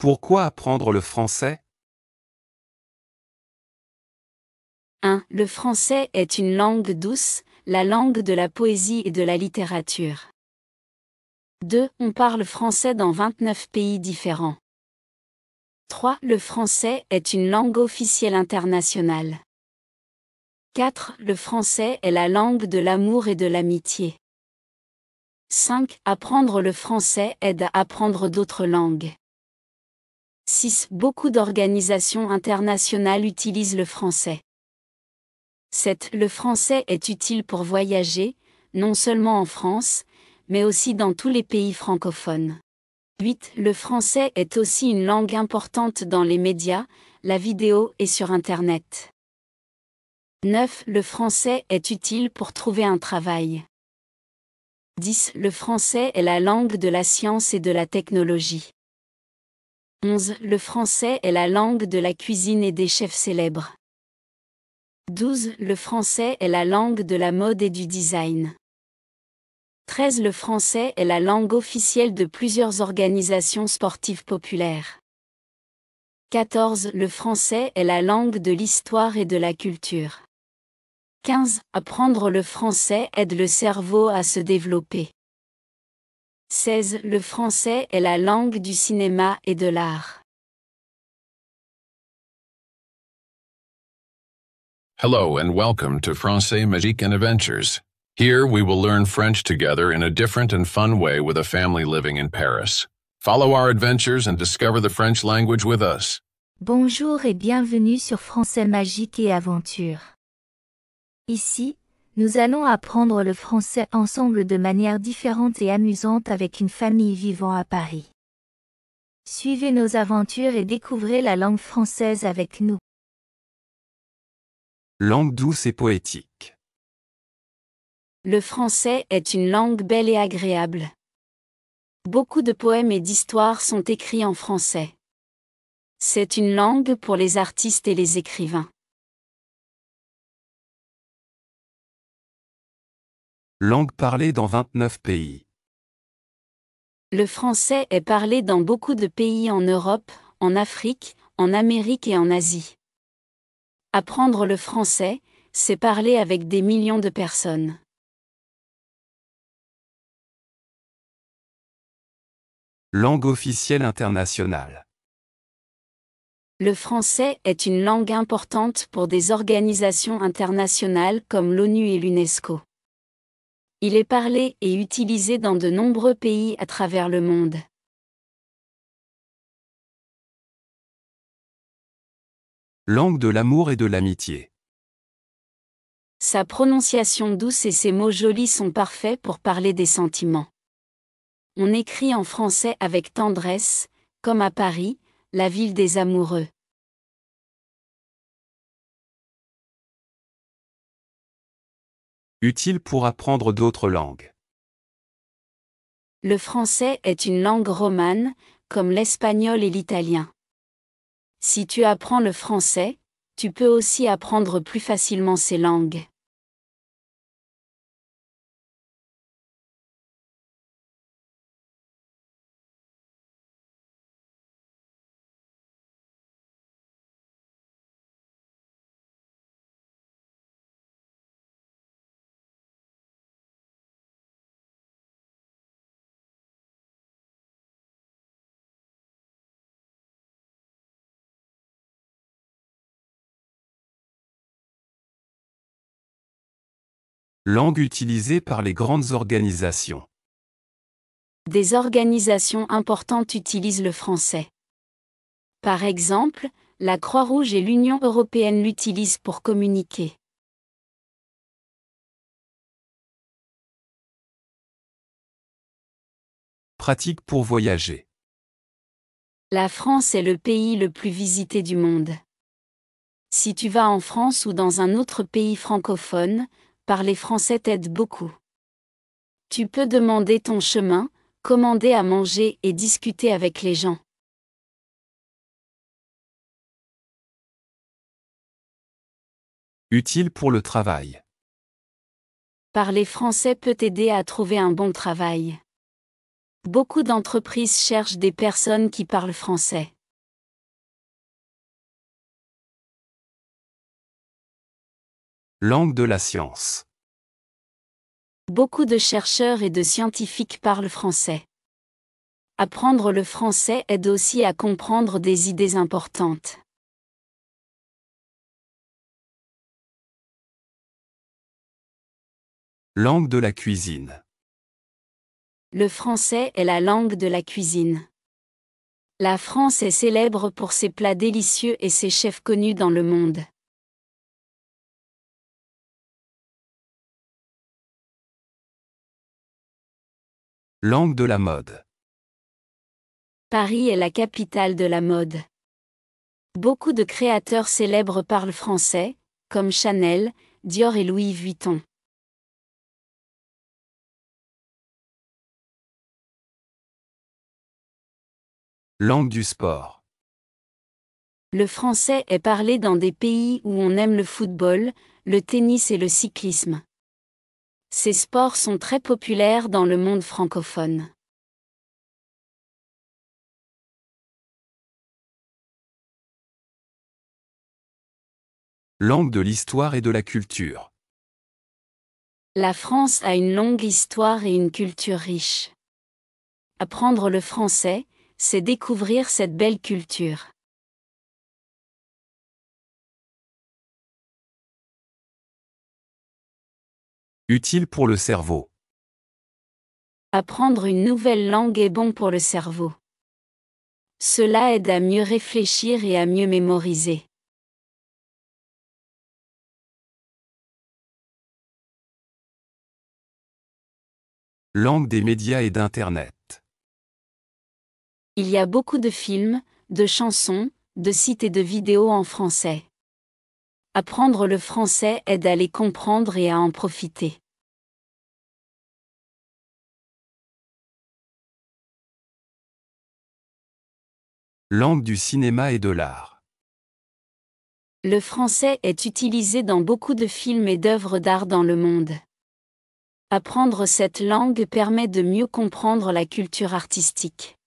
Pourquoi apprendre le français? 1. Le français est une langue douce, la langue de la poésie et de la littérature. 2. On parle français dans 29 pays différents. 3. Le français est une langue officielle internationale. 4. Le français est la langue de l'amour et de l'amitié. 5. Apprendre le français aide à apprendre d'autres langues. 6. Beaucoup d'organisations internationales utilisent le français. 7. Le français est utile pour voyager, non seulement en France, mais aussi dans tous les pays francophones. 8. Le français est aussi une langue importante dans les médias, la vidéo et sur Internet. 9. Le français est utile pour trouver un travail. 10. Le français est la langue de la science et de la technologie. 11. Le français est la langue de la cuisine et des chefs célèbres. 12. Le français est la langue de la mode et du design. 13. Le français est la langue officielle de plusieurs organisations sportives populaires. 14. Le français est la langue de l'histoire et de la culture. 15. Apprendre le français aide le cerveau à se développer. 16. Le français est la langue du cinéma et de l'art. Hello and welcome to Francais Magique and Adventures. Here we will learn French together in a different and fun way with a family living in Paris. Follow our adventures and discover the French language with us. Bonjour et bienvenue sur Français Magique et Aventure. Ici, nous allons apprendre le français ensemble de manière différente et amusante avec une famille vivant à Paris. Suivez nos aventures et découvrez la langue française avec nous. Langue douce et poétique. Le français est une langue belle et agréable. Beaucoup de poèmes et d'histoires sont écrits en français. C'est une langue pour les artistes et les écrivains. Langue parlée dans 29 pays. Le français est parlé dans beaucoup de pays en Europe, en Afrique, en Amérique et en Asie. Apprendre le français, c'est parler avec des millions de personnes. Langue officielle internationale. Le français est une langue importante pour des organisations internationales comme l'ONU et l'UNESCO. Il est parlé et utilisé dans de nombreux pays à travers le monde. Langue de l'amour et de l'amitié. Sa prononciation douce et ses mots jolis sont parfaits pour parler des sentiments. On écrit en français avec tendresse, comme à Paris, la ville des amoureux. Utile pour apprendre d'autres langues. Le français est une langue romane, comme l'espagnol et l'italien. Si tu apprends le français, tu peux aussi apprendre plus facilement ces langues. Langue utilisée par les grandes organisations. Des organisations importantes utilisent le français. Par exemple, la Croix-Rouge et l'Union européenne l'utilisent pour communiquer. Pratique pour voyager. La France est le pays le plus visité du monde. Si tu vas en France ou dans un autre pays francophone, parler français t'aide beaucoup. Tu peux demander ton chemin, commander à manger et discuter avec les gens. Utile pour le travail. Parler français peut t'aider à trouver un bon travail. Beaucoup d'entreprises cherchent des personnes qui parlent français. Langue de la science. Beaucoup de chercheurs et de scientifiques parlent français. Apprendre le français aide aussi à comprendre des idées importantes. Langue de la cuisine. Le français est la langue de la cuisine. La France est célèbre pour ses plats délicieux et ses chefs connus dans le monde. Langue de la mode. Paris est la capitale de la mode. Beaucoup de créateurs célèbres parlent français, comme Chanel, Dior et Louis Vuitton. Langue du sport. Le français est parlé dans des pays où on aime le football, le tennis et le cyclisme. Ces sports sont très populaires dans le monde francophone. Langue de l'histoire et de la culture. La France a une longue histoire et une culture riche. Apprendre le français, c'est découvrir cette belle culture. Utile pour le cerveau. Apprendre une nouvelle langue est bon pour le cerveau. Cela aide à mieux réfléchir et à mieux mémoriser. Langue des médias et d'Internet. Il y a beaucoup de films, de chansons, de sites et de vidéos en français. Apprendre le français aide à les comprendre et à en profiter. Langue du cinéma et de l'art. Le français est utilisé dans beaucoup de films et d'œuvres d'art dans le monde. Apprendre cette langue permet de mieux comprendre la culture artistique.